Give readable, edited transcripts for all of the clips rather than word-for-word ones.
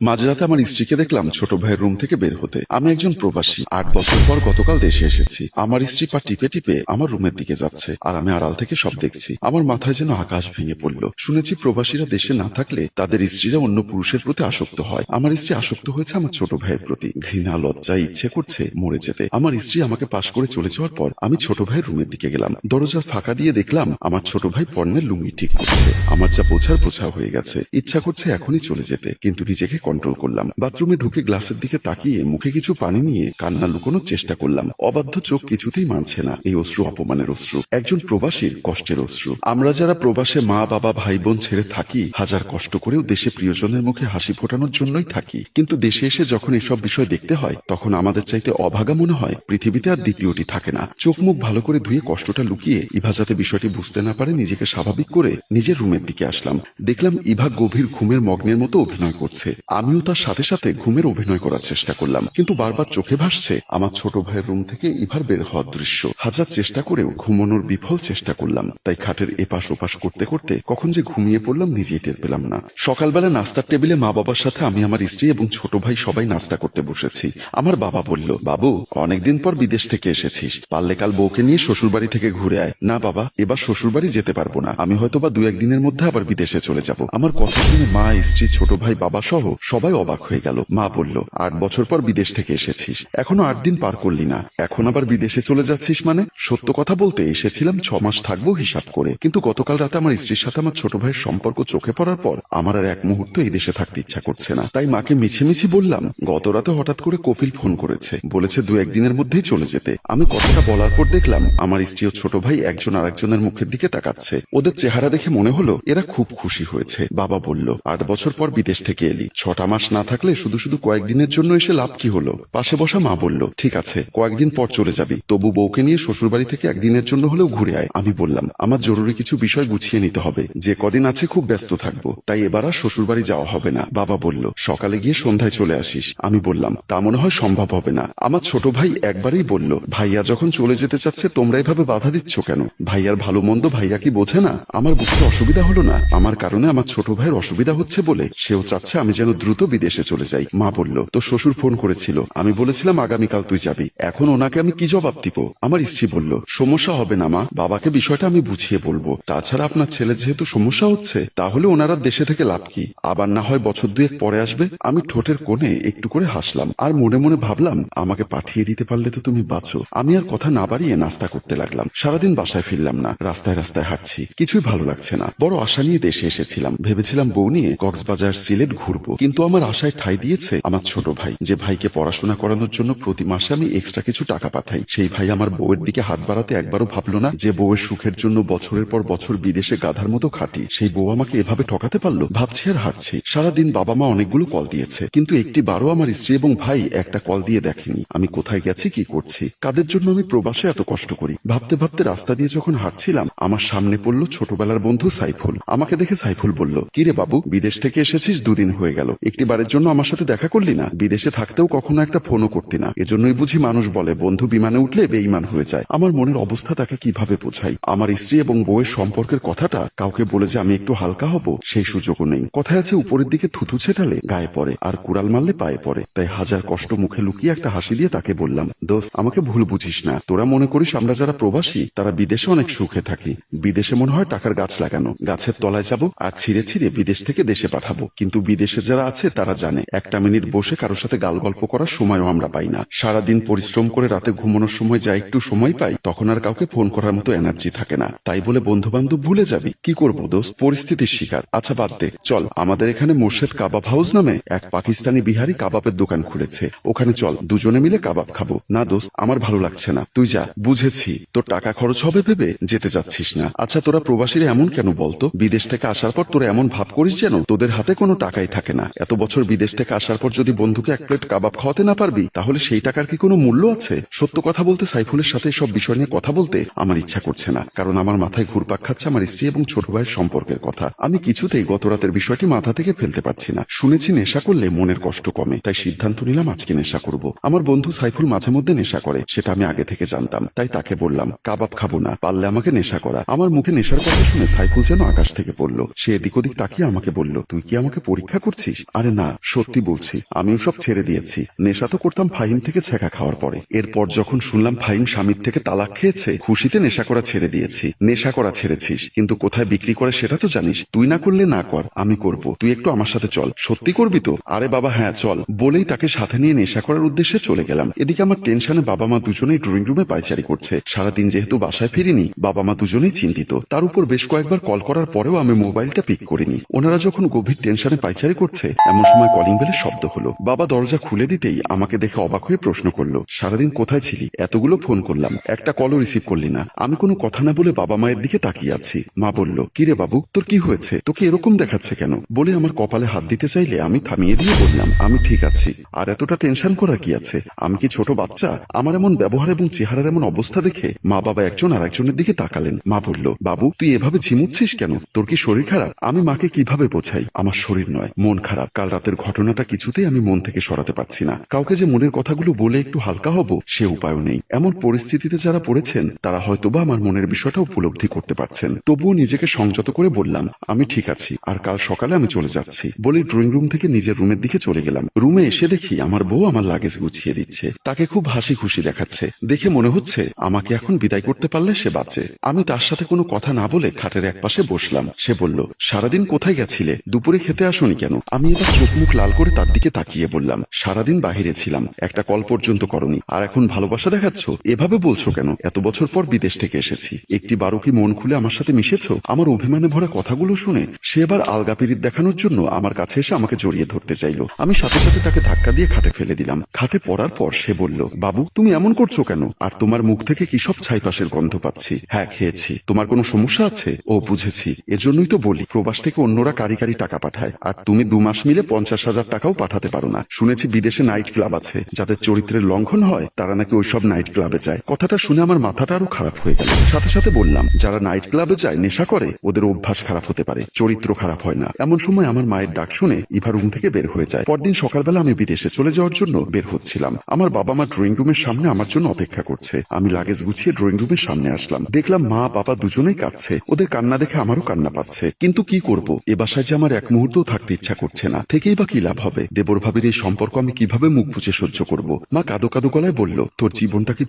মাঝরাতে আমার স্ত্রীকে দেখলাম ছোট ভাইয়ের রুম থেকে বের হতে। আমি একজন প্রবাসী, 8 বছর পর গতকাল দেশে এসেছি। আমার স্ত্রী পা টিপে টিপে আমার রুমের দিকে যাচ্ছে, আর আমি আড়াল থেকে সব দেখছি। আমার মাথায় যেন আকাশ ভেঙে পড়ল। শুনেছি প্রবাসীরা দেশে না থাকলে তাদের স্ত্রীরা অন্য পুরুষের প্রতি আসক্ত হয়। আমার স্ত্রী আসক্ত হয়েছে আমার ছোট ভাইয়ের প্রতি। ঘৃণা, লজ্জায় ইচ্ছে করছে মরে যেতে। আমার স্ত্রী আমাকে পাশ করে চলে যাওয়ার পর আমি ছোট ভাইয়ের রুমের দিকে গেলাম। দরজার ফাঁকা দিয়ে দেখলাম আমার ছোট ভাই পর্নের লুঙ্গি ঠিক করছে। আমার যা বোঝার বোঝা হয়ে গেছে। ইচ্ছা করছে এখনই চলে যেতে, কিন্তু নিজেকে কন্ট্রোল করলাম। বাথরুমে ঢুকে গ্লাসের দিকে তাকিয়ে মুখে কিছু পানি নিয়ে কান্না লুকোনোর চেষ্টা করলাম। অবাধ্য চোখ কিছুতেই মানছে না। এই অশ্রু অপমানের অশ্রু, একজন প্রবাসীর কষ্টের অশ্রু। আমরা যারা প্রবাসে মা বাবা ভাই বোন ছেড়ে থাকি, হাজার কষ্ট করেও দেশে প্রিয়জনের মুখে হাসি ফোটানোর জন্যই থাকি। কিন্তু দেশে এসে যখন এসব বিষয় দেখতে হয়, তখন আমাদের চাইতে অভাগা মনে হয় পৃথিবীতে আর দ্বিতীয়টি থাকে না। চোখ মুখ ভালো করে ধুয়ে কষ্টটা লুকিয়ে ইভা যাতে বিষয়টি বুঝতে না পারে নিজেকে স্বাভাবিক করে নিজের রুমের দিকে আসলাম। দেখলাম ইভা গভীর ঘুমের মগ্নের মতো অভিনয় করছে। আমিও তার সাথে সাথে ঘুমের অভিনয় করার চেষ্টা করলাম, কিন্তু বারবার চোখে ভাসছে আমার ছোট ভাইয়ের রুম থেকে ইভার বের হওয়ার দৃশ্য। হাজার চেষ্টা করেও ঘুমানোর বিফল চেষ্টা করলাম। তাই খাটের এপাশ ওপাশ করতে করতে কখন যে ঘুমিয়ে পড়লাম নিজেই টের পেলাম না। সকালবেলা নাস্তার টেবিলে মা বাবার সাথে আমি, আমার স্ত্রী এবং ছোট ভাই সবাই নাস্তা করতে বসেছি। আমার বাবা বলল, বাবু অনেকদিন পর বিদেশ থেকে এসেছিস, পারলে কাল বউকে নিয়ে শ্বশুরবাড়ি থেকে ঘুরে আয়। না বাবা, এবার শ্বশুরবাড়ি যেতে পারবো না, আমি হয়তো বা 2-1 দিনের মধ্যে আবার বিদেশে চলে যাব। আমার কথা শুনে মা, স্ত্রী, ছোট ভাই, বাবা সহ সবাই অবাক হয়ে গেল। মা বলল, 8 বছর পর বিদেশ থেকে এসেছিস, এখনো 8 দিন পার করলি না, এখন আবার বিদেশে চলে যাচ্ছিস মানে? সত্য কথা বলতে এসেছিলাম 6 মাস থাকবো হিসাব করে, কিন্তু গতকাল রাতে আমার স্ত্রীর সাথে আমার ছোট ভাইয়ের সম্পর্ক চোখে পড়ার পর আমার আর এক মুহূর্ত এই দেশে থাকতে ইচ্ছা করছে না। তাই মাকে মিছিমিছি বললাম, গত রাতে হঠাৎ করে কপিল ফোন করেছে, বলেছে 2-1 দিনের মধ্যেই চলে যেতে। আমি কথাটা বলার পর দেখলাম আমার স্ত্রী ও ছোট ভাই একজন আরেকজনের মুখের দিকে তাকাচ্ছে। ওদের চেহারা দেখে মনে হলো এরা খুব খুশি হয়েছে। বাবা বলল, 8 বছর পর বিদেশ থেকে এলি, 6টা মাস না থাকলে শুধু শুধু কয়েকদিনের জন্য এসে লাভ কি হলো? পাশে বসা মা বলল, ঠিক আছে কয়েকদিন পর চলে যাবি, তবু বউকে নিয়ে শ্বশুরবাড়ি থেকে 1 দিনের জন্য হলেও ঘুরে আয়। আমি বললাম, আমার জরুরি কিছু বিষয় গুছিয়ে নিতে হবে, যে কদিন আছে খুব ব্যস্ত থাকবো, তাই এবার আর শ্বশুরবাড়ি যাওয়া হবে না। বাবা বলল, সকালে গিয়ে সন্ধ্যায় চলে আসিস। আমি বললাম, তা মনে হয় সম্ভব হবে না। আমার ছোট ভাই একবারেই বলল, ভাইয়া যখন চলে যেতে চাচ্ছে তোমরা এভাবে বাধা দিচ্ছ কেন? ভাইয়ার ভালো মন্দ ভাইয়া কি বোঝে না? আমার বুঝতে অসুবিধা হলো না আমার কারণে আমার ছোট ভাইয়ের অসুবিধা হচ্ছে বলে? সেও চাচ্ছে আমি যেন দ্রুত বিদেশে চলে যাই। মা বলল, তোর শ্বশুর ফোন করেছিল, আমি বলেছিলাম আগামীকাল তুই যাবি, এখন ওনাকে আমি কি জবাব দিব? আমার স্ত্রী বলল, সমস্যা হবে না মা, বাবাকে বিষয়টা আমি বুঝিয়ে বলবো। তাছাড়া আপনার ছেলে যেহেতু সমস্যা হচ্ছে, তাহলে ওনারা দেশে থেকে লাভ কি? আবার না হয় বছর 2-1 পরে আসবে। আমি ঠোঁটের কোণে একটু করে হাসলাম, আর মনে মনে ভাবলাম, আমাকে পাঠিয়ে দিতে পারলে তো তুমি বাঁচো। আমি আর কথা না বাড়িয়ে নাস্তা করতে লাগলাম। সারাদিন বাসায় ফিরলাম না, রাস্তায় রাস্তায় হাঁটছি, কিছুই ভালো লাগছে না। বড় আশা নিয়ে দেশে এসেছিলাম, ভেবেছিলাম বউ নিয়ে কক্সবাজার, সিলেট ঘুরবো, কিন্তু আমার আশায় ঠাঁই দিয়েছে আমার ছোট ভাই। যে ভাইকে পড়াশোনা করানোর জন্য প্রতি মাসে আমি এক্সট্রা কিছু টাকা পাঠাই, সেই ভাই আমার বউয়ের দিকে হাত বাড়াতে একবারও ভাবলো না। যে বউয়ের সুখের জন্য বছরের পর বছর বিদেশে গাধার মতো খাটি, সেই বউ আমাকে এভাবে ঠকাতে পারলো? ভাবছি আর হাঁটছি। সারাদিন বাবা মা অনেকগুলো কল দিয়েছে, কিন্তু একটি বারও আমার স্ত্রী এবং ভাই একটা কল দিয়ে দেখেনি আমি কোথায় গেছি, কি করছি, কাদের জন্য আমি প্রবাসে এত কষ্ট করি। ভাবতে ভাবতে রাস্তা দিয়ে যখন হাঁটছিলাম, আমার সামনে পড়লো ছোটবেলার বন্ধু সাইফুল। আমাকে দেখে সাইফুল বলল, কিরে বাবু, বিদেশ থেকে এসেছিস, 2 দিন হয়ে গেল, একটি বারের জন্য আমার সাথে দেখা করলি না? বিদেশে থাকতেও কখনো একটা ফোনও করতি না। এজন্যই বুঝি মানুষ বলে বন্ধু বিমানে উঠলে বেঈমান হয়ে যায়। আমার মনের অবস্থা তাকে কিভাবে বোঝাই? আমার স্ত্রী এবং বউয়ের সম্পর্কের কথাটা কাউকে বলে যে আমি একটু হালকা হব, সেই সুযোগও নেই। কথায় আছে, উপরের দিকে থুতু ছেটালে গায়ে পড়ে, আর কুড়াল মারলে পায়ে পড়ে। তাই হাজার কষ্ট মুখে লুকিয়ে একটা হাসি দিয়ে তাকে বললাম, দোস্ত আমাকে ভুল বুঝিস না, তোরা মনে করিস আমরা যারা প্রবাসী তারা বিদেশে অনেক সুখে থাকি। বিদেশে মনে হয় টাকার গাছ লাগানো, গাছের তলায় যাব আর ছিঁড়ে ছিঁড়ে বিদেশ থেকে দেশে পাঠাবো। কিন্তু বিদেশে যারা আছে তারা জানে, একটা মিনিট বসে কারোর সাথে গাল গল্প করার সময়ও আমরা পাই না। সারাদিন পরিশ্রম করে রাতে ঘুমানোর সময় যা একটু সময় পাই, তখন আর কাউকে ফোন করার মতো এনার্জি থাকে না। তাই বলে বন্ধু বান্ধব ভুলে যাবি? কি করবো দোস্ত, পরিস্থিতির শিকার। আচ্ছা বাদ দে, চল আমাদের এখানে মোর্শেদ কাবাব হাউস নামে এক পাকিস্তানি বিহারি কাবাবের দোকান খুলেছে, ওখানে চল দুজনে মিলে কাবাব খাবো। না দোস্ত, আমার ভালো লাগছে না, তুই যা। বুঝেছি, তোর টাকা খরচ হবে ভেবে যেতে যাচ্ছিস না। আচ্ছা তোরা প্রবাসীরা এমন কেন বলতো? বিদেশ থেকে আসার পর তোরা এমন ভাব করিস যেন তোদের হাতে কোনো টাকাই থাকে না। এত বছর বিদেশ থেকে আসার পর যদি বন্ধুকে 1 প্লেট কাবাব খাওয়াতে না পারবি, তাহলে সেই টাকার কি কোনো মূল্য আছে? সত্য কথা বলতে সাইফুলের সাথে সব বিষয় নিয়ে কথা বলতে আমার ইচ্ছা করছে না, কারণ আমার মাথায় ঘুরপাক খাচ্ছে আমার স্ত্রী এবং ছোট ভাইয়ের সম্পর্কের কথা। আমি কিছুতেই গত রাতের বিষয়টি মাথা থেকে ফেলতে পারছি না। শুনেছি নেশা করলে মনের কষ্ট কমে, তাই সিদ্ধান্ত নিলাম আজকে নেশা করব। আমার বন্ধু সাইফুল মাঝে মধ্যে নেশা করে, সেটা আমি আগে থেকে জানতাম, তাই তাকে বললাম, কাবাব খাবো না, পারলে আমাকে নেশা করা। আমার মুখে নেশার কথা শুনে সাইফুল যেন আকাশ থেকে পড়লো। সে এদিক ওদিক তাকিয়ে আমাকে বলল, তুই কি আমাকে পরীক্ষা করছিস? আরে না, সত্যি বলছি, আমিও সব ছেড়ে দিয়েছি। নেশা তো করতাম ফাহিম থেকে ছ্যাঁকা খাওয়ার পরে। এরপর যখন শুনলাম ফাহিম স্বামীর থেকে তালাক খেয়েছে, খুশিতে নেশা করা ছেড়ে দিয়েছি। নেশা করা ছেড়েছিস, কিন্তু কোথায় বিক্রি করে সেটা তো জানিস। তুই না করলে না কর, আমি করব। তুই একটু আমার সাথে চল। সত্যি করবি তো? আরে বাবা হ্যাঁ চল, বলেই তাকে সাথে নিয়ে নেশা করার উদ্দেশ্যে চলে গেলাম। এদিকে আমার টেনশনে বাবা মা দুজনেই ড্রয়িং রুমে পায়চারি করছে। সারাদিন যেহেতু বাসায় ফিরিনি, বাবা মা দুজনেই চিন্তিত। তার উপর বেশ কয়েকবার কল করার পরেও আমি মোবাইলটা পিক করিনি। ওনারা যখন গভীর টেনশনে পায়চারি করছে, এমন সময় কলিং বেলের শব্দ হলো। বাবা দরজা খুলে দিতেই আমাকে দেখে অবাক হয়ে প্রশ্ন করলো, সারাদিন কোথায় ছিলি? এতগুলো ফোন করলাম, একটা কলও রিসিভ করলি না। আমি কোনো কথা না বলে বাবা মায়ের দিকে তাকিয়ে আছি। মা বলল, কিরে বাবু, তোর কি হয়েছে? তোকে এরকম দেখাচ্ছে কেন? বলে আমার কপালে হাত দিতে চাইলে আমি থামিয়ে দিয়ে বললাম, আমি ঠিক আছি। আর এতটা টেনশন করার কি আছে? আমি কি ছোট বাচ্চা? আমার এমন ব্যবহার এবং চেহারার এমন অবস্থা দেখে মা বাবা একজন আর একজনের দিকে তাকালেন। মা বলল, বাবু তুই এভাবে ঝিমুচ্ছিস কেন? তোর কি শরীর খারাপ? আমি মাকে কিভাবে বোঝাই আমার শরীর নয়, মন খারাপ। কাল রাতের ঘটনাটা কিছুতেই আমি মন থেকে সরাতে পারছি না। কাউকে যে মনের কথাগুলো বলে একটু হালকা হব সে উপায়ও নেই। এমন পরিস্থিতিতে যারা পড়েছেন তারা হয়তোবা আমার মনের বিষয়টা উপলব্ধি করতে পারছেন। তবুও নিজেকে সংযত করে বললাম, আমি ঠিক আছি, আর কাল সকালে আমি চলে যাচ্ছি। বলে ড্রয়িং রুম থেকে নিজের রুমের দিকে চলে গেলাম। রুমে এসে দেখি আমার বউ আমার লাগেজ গুছিয়ে দিচ্ছে। তাকে খুব হাসি খুশি দেখাচ্ছে। দেখে মনে হচ্ছে আমাকে এখন বিদায় করতে পারলে সে বাঁচে। আমি তার সাথে কোনো কথা না বলে খাটের এক পাশে বসলাম। সে বলল, সারাদিন কোথায় গেছিলে? দুপুরে খেতে আসোনি কেন? আমি এবার চোখ মুখ লাল করে তার দিকে তাকিয়ে বললাম, সারাদিন বাহিরে ছিলাম, একটা কল পর্যন্ত করনি, আর এখন ভালোবাসা দেখাচ্ছ? এভাবে বলছো কেন? এত বছর পর বিদেশ থেকে এসেছি, একটি বারো কি মন খুলে আমার সাথে মিশেছো? আমার অভিমানে ভরা কথাগুলো শুনে সে এবার আলগা পিরিত দেখানোর জন্য আমার কাছে এসে আমাকে জড়িয়ে ধরতে চাইলো। আমি সাথে সাথে তাকে ধাক্কা দিয়ে খাটে ফেলে দিলাম। খাটে পড়ার পর সে বলল, বাবু তুমি এমন করছো কেন? আর তোমার মুখ থেকে কি সব ছাইপাশের গন্ধ পাচ্ছি। হ্যাঁ খেয়েছি। তোমার কোনো সমস্যা আছে? ও বুঝেছি, এজন্যই তো বলি প্রবাস থেকে অন্যরা কারি কারি টাকা পাঠায়, আর তুমি 2 মাস মিলে 50,000 টাকাও পাঠাতে পারো না। শুনেছি বিদেশে নাইট ক্লাব আছে, যাদের চরিত্রের লঙ্ঘন হয় তারা নাকি ওইসব নাইট ক্লাবে যায়। কথাটা শুনে আমার মাথাটা আরো খারাপ হয়ে গেল। সাথে সাথে বললাম, যারা নাইট ক্লাবে যায় নেশা করে ওদের অভ্যাস খারাপ হতে পারে, চরিত্র খারাপ হয় না। এমন সময় আমার মায়ের ডাক শুনে ইভা রুম থেকে বের হয়ে যায়। পরদিন সকালবেলা আমি বিদেশে চলে যাওয়ার জন্য বের হচ্ছিলাম। আমার বাবা মা ড্রয়িং রুমের সামনে আমার জন্য অপেক্ষা করছে। আমি লাগেজ গুছিয়ে ড্রয়িং রুমের সামনে আসলাম। দেখলাম মা বাবা দুজনেই কাঁদছে। ওদের কান্না দেখে আমারও কান্না পাচ্ছে। কিন্তু কি করব, এ বাসায় যে আমার এক মুহূর্তও থাকতে ইচ্ছা করছে না। থেকেই বা কি লাভ হবে? দেবর ভাবির এই সম্পর্ক আমি কিভাবে মুখ বুঝে সহ্য করব? মা কাঁদো কাঁদো গলায় বলল, তোর জীবনটা কি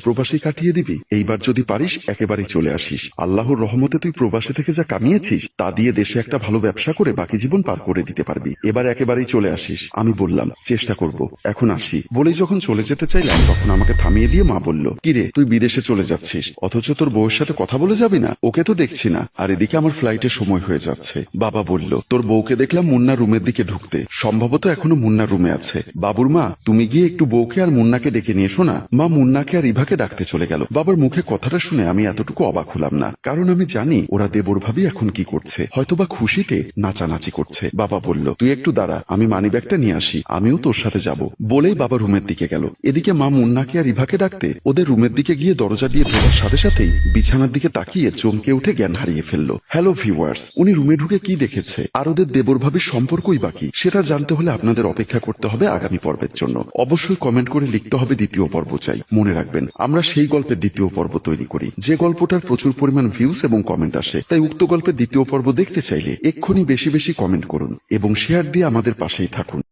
প্রবাসে কাটিয়ে দিবি? এইবার যদি পারিস একেবারেই চলে আসিস। আল্লাহর রহমতে তুই প্রবাসে থেকে যা কামিয়েছিস তা দিয়ে দেশে একটা ভালো ব্যবসা করে বাকি জীবন পার করে দিতে পারবি। এবার একেবারেই চলে আসিস। আমি বললাম, চেষ্টা করব, এখন আসি। বলেই যখন চলে যেতে চাইলাম তখন আমাকে থামিয়ে দিয়ে মা বলল, কিরে তুই বিদেশে চলে যাচ্ছিস, অথচ তোর বউয়ের সাথে কথা বলে যাবি না? ওকে তো দেখছি না। আর এদিকে আমার ফ্লাইটের সময় হয়ে যাচ্ছে। বাবা বলল, তোর বউকে দেখলাম মুন্না রুমের দিকে ঢুকতে, সম্ভবত এখনো মুন্না রুমে আছে। বাবুর মা তুমি গিয়ে একটু বউকে আর মুন্নাকে ডেকে নিয়ে এসো না। মা মুন্নাকে আর ইভাকে ডাকতে চলে গেল। বাবার মুখে কথাটা শুনে আমি এতটুকু অবাক হলাম না, কারণ আমি জানি ওরা দেবর ভাবি এখন কি করছে, হয়তোবা খুশিতে নাচানাচি করছে। বাবা বলল, তুই একটু দাঁড়া, আমি মানি ব্যাগটা নিয়ে আসি, আমিও তোর সাথে যাব। বলেই বাবা রুমের দিকে গেল। এদিকে মা মুন্নাকে আর ইভাকে ডাকতে ওদের রুমের দিকে গিয়ে দরজা দিয়ে ঢোকার সাথে সাথেই বিছানার দিকে তাকিয়ে চমকে উঠে জ্ঞান হারিয়ে ফেলল। হ্যালো ভিউয়ার্স, উনি রুমে ঢুকে কি দেখেছে আর ওদের দেবর ভাবির সম্পর্কই বাকি সেটা জানতে হলে আপনাদের অপেক্ষা করতে হবে আগামী পর্বের জন্য। অবশ্যই কমেন্ট করে লিখতে হবে দ্বিতীয় পর্ব চাই। মনে রাখবেন আমরা সেই গল্পের দ্বিতীয় পর্ব তৈরি করি যে গল্পটার প্রচুর পরিমাণ ভিউজ এবং কমেন্ট আসে। তাই উক্ত গল্পের দ্বিতীয় পর্ব দেখতে চাইলে এক্ষুনি বেশি বেশি কমেন্ট করুন এবং শেয়ার দিয়ে আমাদের পাশেই থাকুন।